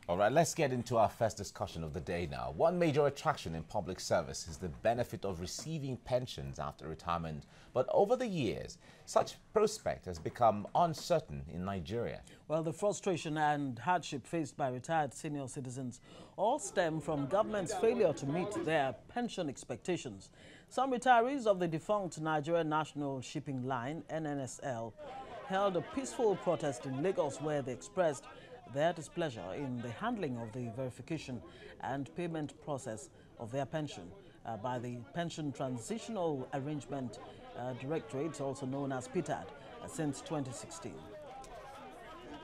All right, let's get into our first discussion of the day now. One major attraction in public service is the benefit of receiving pensions after retirement. But over the years, such prospect has become uncertain in Nigeria. Well, the frustration and hardship faced by retired senior citizens all stem from government's failure to meet their pension expectations. Some retirees of the defunct Nigerian National Shipping Line, NNSL, held a peaceful protest in Lagos where they expressed their displeasure in the handling of the verification and payment process of their pension by the Pension Transitional Arrangement Directorate, also known as PTAD, since 2016.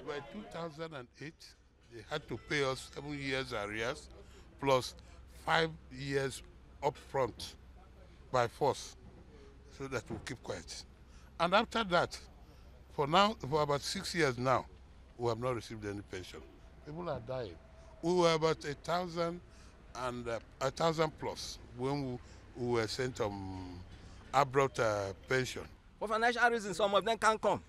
By 2008, they had to pay us 7 years arrears plus 5 years upfront by force so that we'll keep quiet. And after that, for about 6 years now, we have not received any pension. People are dying. We were about 1,000 plus when we were sent abrupt pension. For financial reasons, some of them can't come.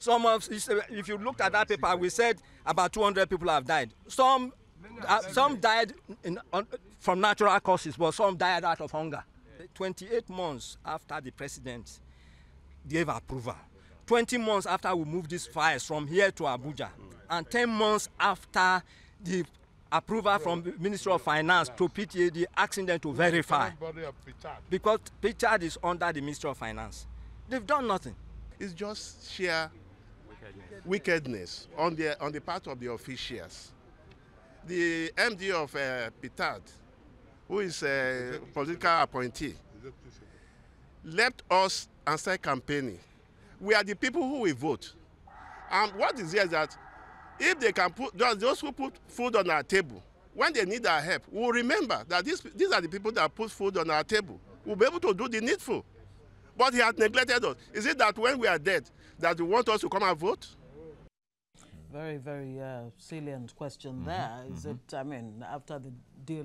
If you looked at that paper, we said about 200 people have died. Some died from natural causes, but some died out of hunger. 28 months after the president gave approval, 20 months after we moved these files from here to Abuja, and 10 months after the approval from the Ministry of Finance to PTAD asking them to verify. Because PTAD is under the Ministry of Finance. They've done nothing. It's just sheer wickedness on the part of the officials. The MD of PTAD, who is a political appointee, left us and started campaigning. We are the people who will vote. And what is here is that if they can put, those who put food on our table, when they need our help, we'll remember that these are the people that put food on our table. We'll be able to do the needful. But he has neglected us. Is it that when we are dead, that you want us to come and vote? Very, very salient question there. Is it, I mean, after the deal,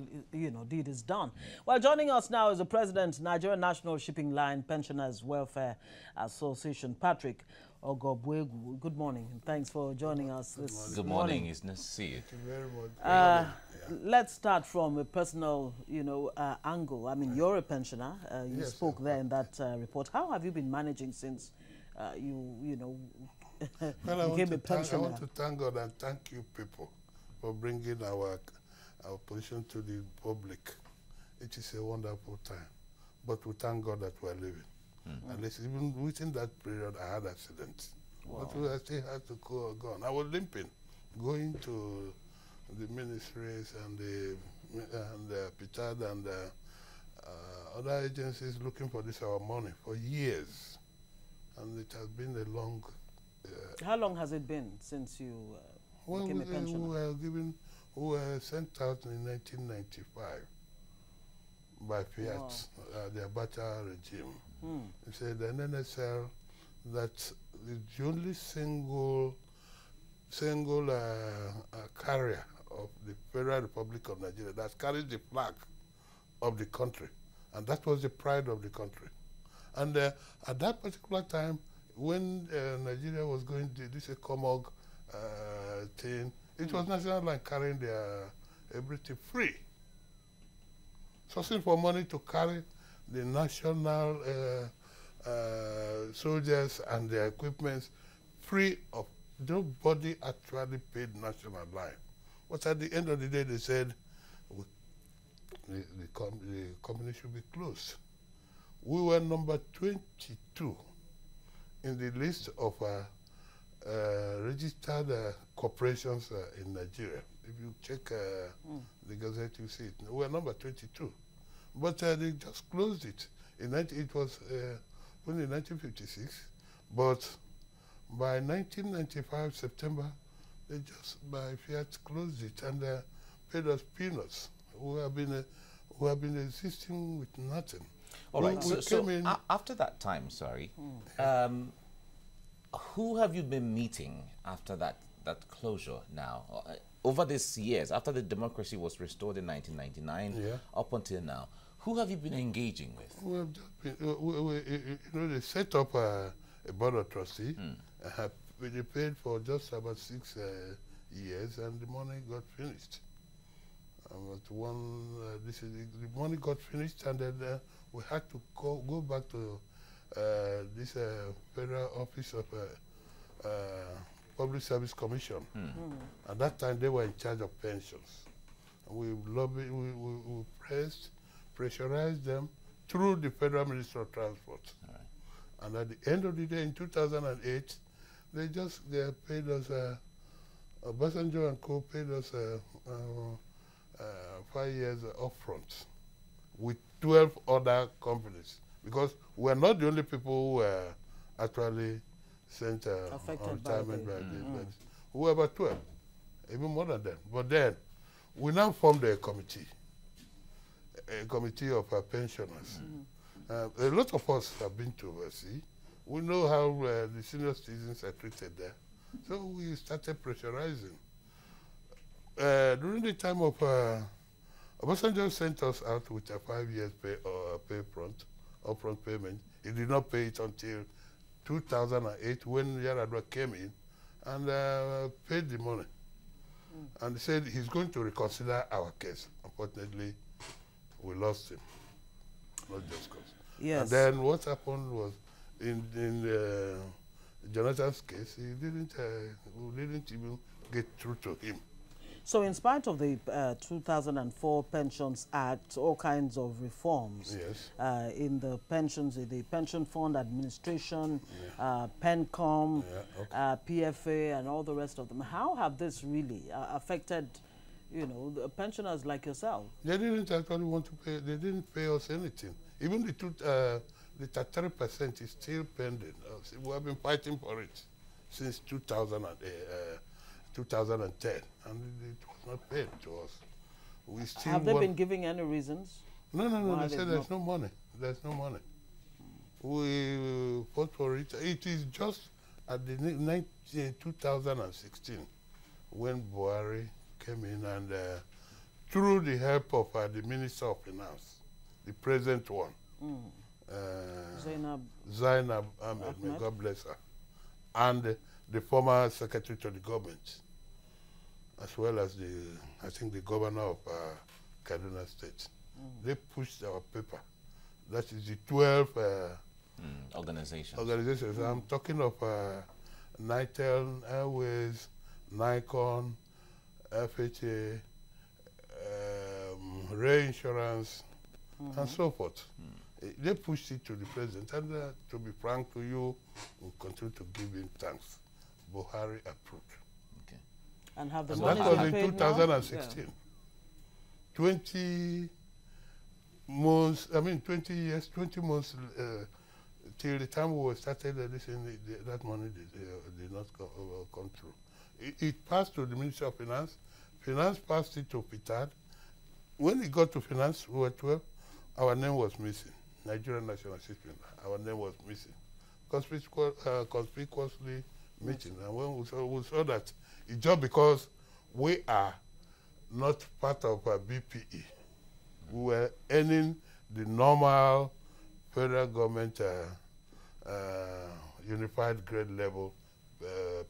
deed is done. Well, joining us now is the president, Nigerian National Shipping Line Pensioners Welfare Association, Patrick Ogobwegu. Good morning, and thanks for joining us this morning. Good morning. It's nice to see you. Thank you very much. Let's start from a personal, angle. I mean, you're a pensioner. You Yes, spoke there in that report. How have you been managing since Well, I became a pensioner? want to thank God and thank you people for bringing our position to the public. It is a wonderful time. But we thank God that we're living. And even within that period, I had accidents. Wow. But I still had to go on. I was limping, going to the ministries and the PTAD and other agencies looking for our money for years. And it has been a long... How long has it been since you became a pensioner? We were sent out in 1995 by Fiat, the Abacha regime. He said the NNSL, that's the only single carrier of the Federal Republic of Nigeria that carries the flag of the country. And that was the pride of the country. And at that particular time, when Nigeria was going to this COMOG thing, it was National Line carrying their everything free. Sourcing for money to carry the national soldiers and their equipment free of, nobody actually paid National Line. But at the end of the day, they said the company should be closed. We were number 22 in the list of registered corporations in Nigeria. If you check the Gazette, you see it. We were number 22. But they just closed it. It was only 1956. But by 1995, September, they just, by Fiat, closed it and paid us peanuts. We have been existing with nothing. All right, so after that time, who have you been meeting after that closure now? Over these years, after the democracy was restored in 1999, up until now, who have you been engaging with? We have just been, they set up a board of trustees. They paid for just about 6 years, and the money got finished. The money got finished, and then we had to go back to this Federal Office of Public Service Commission. At that time, they were in charge of pensions. And we lobbied, we pressurized them through the Federal Ministry of Transport. And at the end of the day, in 2008, they paid us, Obasanjo and Co. paid us 5 years upfront with 12 other companies, because we're not the only people who were actually sent on retirement by this. We were about 12, even more than that. But then, we now formed a committee of pensioners. A lot of us have been to overseas. We know how the senior citizens are treated there. So we started pressurizing. During the time of Obasanjo sent us out with a 5 years upfront payment. He did not pay it until 2008 when Yar'Adua came in and paid the money. And he said he's going to reconsider our case. Unfortunately, we lost him, not just cause. Yes. And then what happened was, in Jonathan's case, we didn't even get through to him. So in spite of the 2004 Pensions Act, all kinds of reforms in the pensions, in the Pension Fund Administration, PENCOM, PFA, and all the rest of them, how have this really affected, you know, the pensioners like yourself? They didn't actually want to pay. They didn't pay us anything. Even the 33% is still pending. We have been fighting for it since 2010, and it was not paid to us. We still have they been giving any reasons? No. They said there's no money. There's no money. We fought for it. It is just at the 2016 when Buhari came in, and through the help of the Minister of Finance, the present one, Zainab Ahmed, may God bless her, and the former Secretary to the government, as well as I think the governor of Kaduna State. They pushed our paper. That is the 12 organizations. I'm talking of Nitel Airways, Nikon, FHA, Ray Insurance, and so forth. They pushed it to the president, and to be frank to you, we continue to give him thanks. Buhari approved. Okay. And have the money been paid in 2016. 20 months, 20 years, 20 months till the time we started that money did not come through. It passed to the Ministry of Finance. Finance passed it to Pitad. When it got to Finance, we were 12. Our name was missing. Nigerian National System. Our name was missing. Conspicuously missing. And when we saw that, it's just because we are not part of BPE. We were earning the normal federal government unified grade level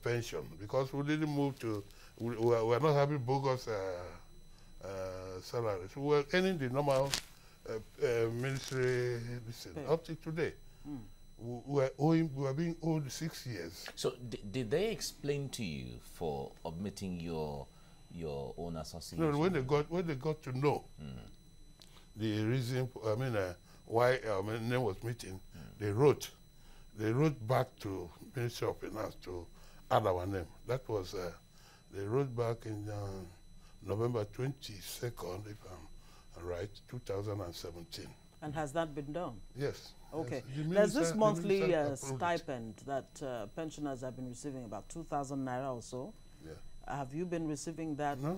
pension, because we didn't move to, we were not having bogus salaries. We were earning the normal ministry up to today. We were being owed 6 years. So did they explain to you for omitting your own association? No, when they got to know the reason, why our name was missing, they wrote back to Ministry of Finance to add our name. That was they wrote back in November 22nd, if I'm right, 2017. And has that been done? Yes. Okay. Yes. There's this monthly stipend that pensioners have been receiving, about 2,000 naira or so. Yeah. Have you been receiving that? No,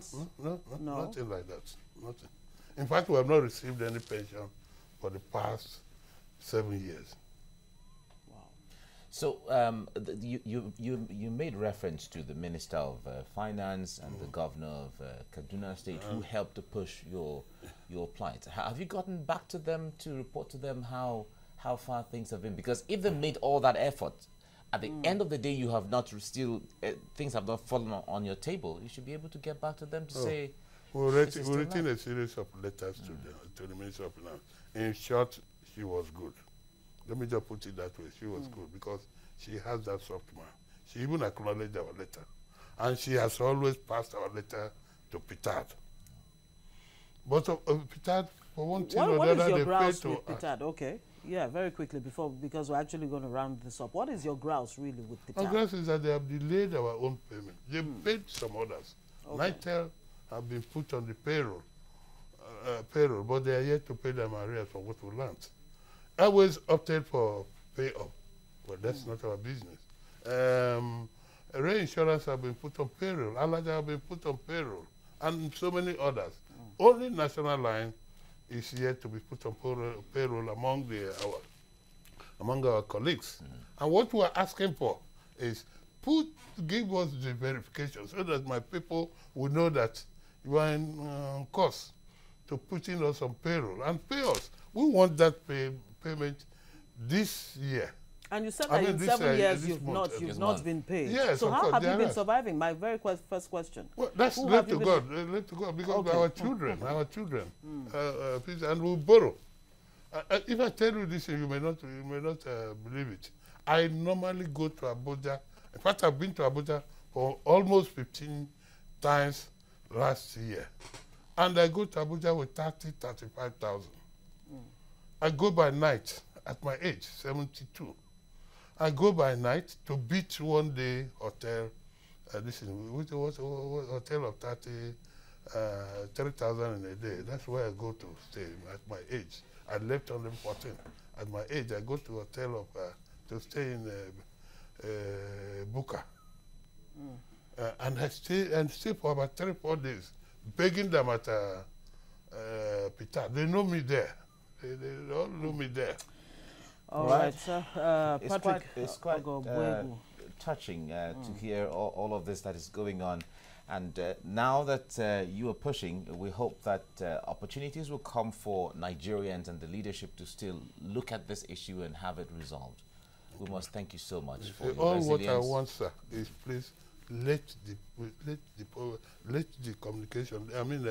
nothing like that. Nothing. In fact, we have not received any pension for the past 7 years. So you made reference to the Minister of Finance and the Governor of Kaduna State who helped to push your plight. Have you gotten back to them to report to them how far things have been? Because if they made all that effort at the end of the day, you have not still, things have not fallen on your table, you should be able to get back to them to say, we're writing a series of letters to the Minister of Finance. In short, she was good. Let me just put it that way. She was good because she has that soft mind. She even acknowledged our letter. And she has always passed our letter to Pitad. But Pitad, for one thing or what the other, is your they grouse paid with Pitad? Okay. Yeah, very quickly because we're actually going to round this up. What is your grouse really with Pitad? Our grouse is that they have delayed our own payment. They paid some others. Okay. NNSL have been put on the payroll, but they are yet to pay them arrears for what we learned. I always opted for pay up, but that's not our business. Reinsurance have been put on payroll, Alaja have been put on payroll, and so many others. Only National Line is yet to be put on payroll among our colleagues. And what we are asking for is give us the verification so that my people will know that you are in course to putting us on payroll and pay us. We want that payment this year. And you said that in 7 years you've not been paid. Yes, so how have you been are. surviving? My very first question. Well, that's left to God. Left to God because our children, and we borrow. If I tell you this, you may not believe it. I normally go to Abuja. In fact, I've been to Abuja for almost 15 times last year. And I go to Abuja with 35,000. I go by night at my age, 72. I go by night to beach one day hotel. This is hotel of 30,000 in a day. That's where I go to stay at my age. I left on 14. At my age, I go to hotel of to stay in Buka. And I stay for about 3-4 days, begging them at Pitad. They know me there. They all know me there. All right, sir. Patrick, it's quite touching to hear all of this that is going on. And now that you are pushing, we hope that opportunities will come for Nigerians and the leadership to still look at this issue and have it resolved. We must thank you so much for your all resilience. What I want, sir, is please let the communication. I mean,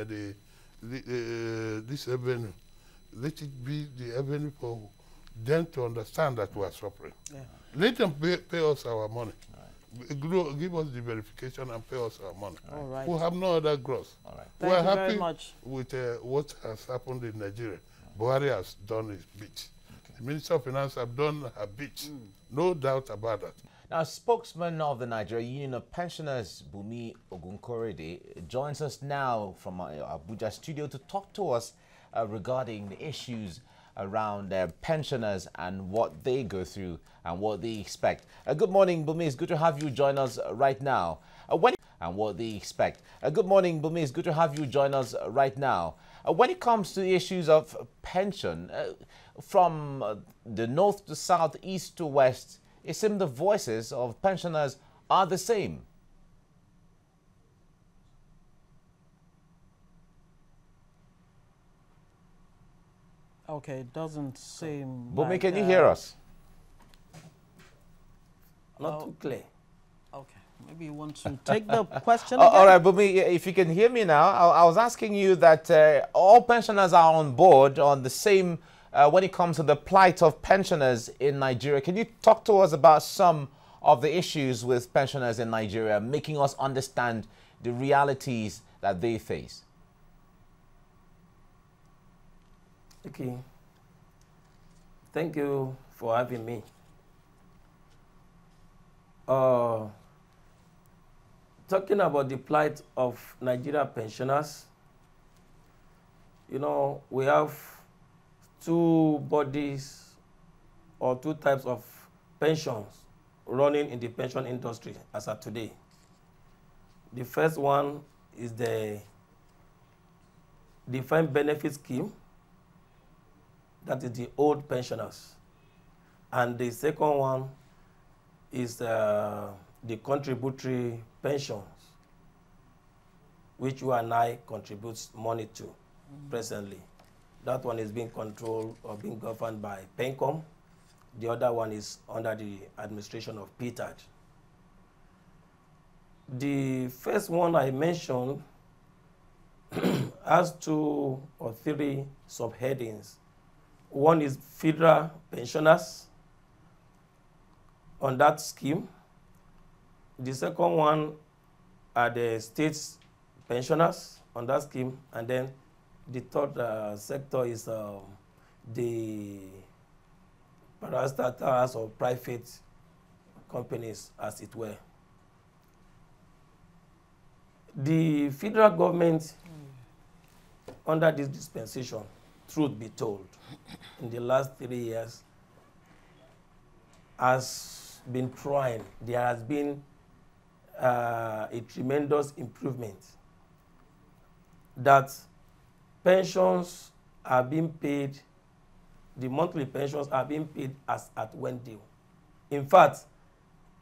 this avenue, let it be the avenue for them to understand that we are suffering. Yeah. Let them pay us our money. Right. Give us the verification and pay us our money. All right. We have no other gross. All right. We are happy very much with what has happened in Nigeria. Buhari has done his bit. Okay. The Minister of Finance have done her bit. No doubt about that. Now, spokesman of the Nigeria Union of Pensioners, Bumi Ogunkorede, joins us now from our Abuja studio to talk to us regarding the issues around pensioners and what they go through and what they expect. Good morning, Bumi. It's good to have you join us right now. And what they expect. Good morning, Bumi. It's good to have you join us right now. When it comes to the issues of pension, from the north to south, east to west, it seems the voices of pensioners are the same. Okay, it doesn't seem. Bumi, like, can you hear us? Not too clear. Okay, maybe you want to take the question again? All right, Bumi, if you can hear me now, I was asking you that all pensioners are on board on the same when it comes to the plight of pensioners in Nigeria. Can you talk to us about some of the issues with pensioners in Nigeria, making us understand the realities that they face? Okay. Thank you for having me. Talking about the plight of Nigeria pensioners, you know, we have two bodies or two types of pensions running in the pension industry as of today. The first one is the defined benefit scheme, that is the old pensioners. And the second one is the contributory pensions, which you and I contribute money to presently. That one is being controlled or being governed by PENCOM, The other one is under the administration of Plight. The first one I mentioned has 2 or 3 subheadings. One is federal pensioners on that scheme. The second one are the states pensioners on that scheme. And then the third sector is the parastatals or private companies, as it were. The federal government, under this dispensation, truth be told, in the last 3 years, has been trying. There has been a tremendous improvement that pensions are being paid, the monthly pensions are being paid as at when due. In fact,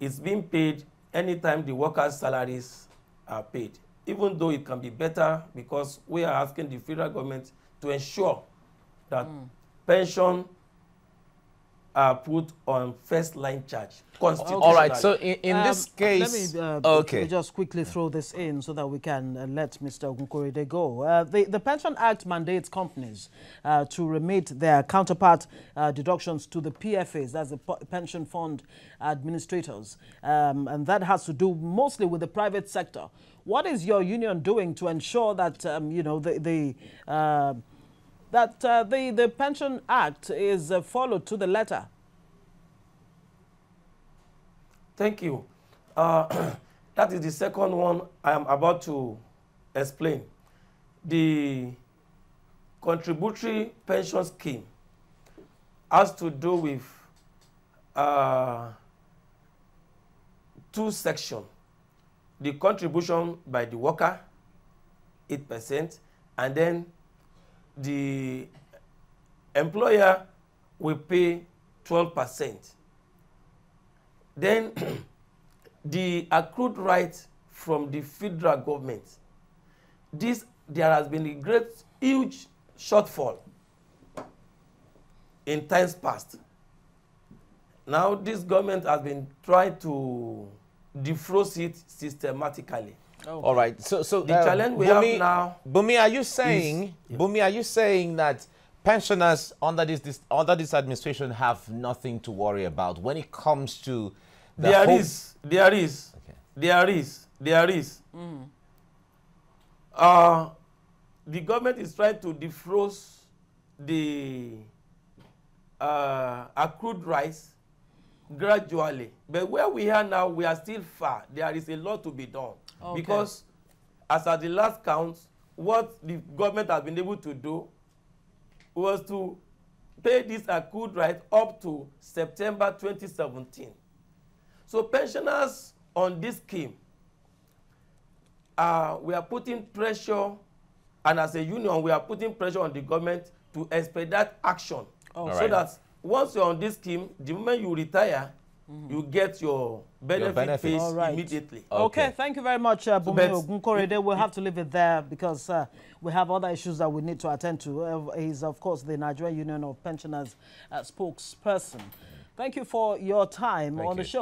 it's being paid anytime the workers' salaries are paid, even though it can be better, because we are asking the federal government to ensure that pension are put on first line charge. All right, so in this case, let me just quickly throw this in so that we can let Mr. Ogunkorede go. The Pension Act mandates companies to remit their counterpart deductions to the PFAs, that's the pension fund administrators, and that has to do mostly with the private sector. What is your union doing to ensure that you know the Pension Act is followed to the letter? Thank you. That is the second one I am about to explain. The contributory pension scheme has to do with 2 sections. The contribution by the worker, 8%, and then the employer will pay 12%. Then the accrued right from the federal government. There has been a huge shortfall in times past. Now this government has been trying to defrost it systematically. Okay. All right. So the challenge we have now. Bumi, are you saying? Bumi, are you saying that pensioners under this administration have nothing to worry about when it comes to the There is. The government is trying to defrost the accrued rights gradually, but where we are now, we are still far. There is a lot to be done. Okay. Because as at the last count, what the government has been able to do was to pay this accrued right up to September 2017. So pensioners on this scheme, we are putting pressure, and as a union, we are putting pressure on the government to expedite action. So that once you're on this scheme, the moment you retire, you get your benefit paid immediately. Okay, thank you very much, Bumi Ogunkorede. We'll have to leave it there because we have other issues that we need to attend to. He's, of course, the Nigerian Union of Pensioners spokesperson. Thank you for your time on the show.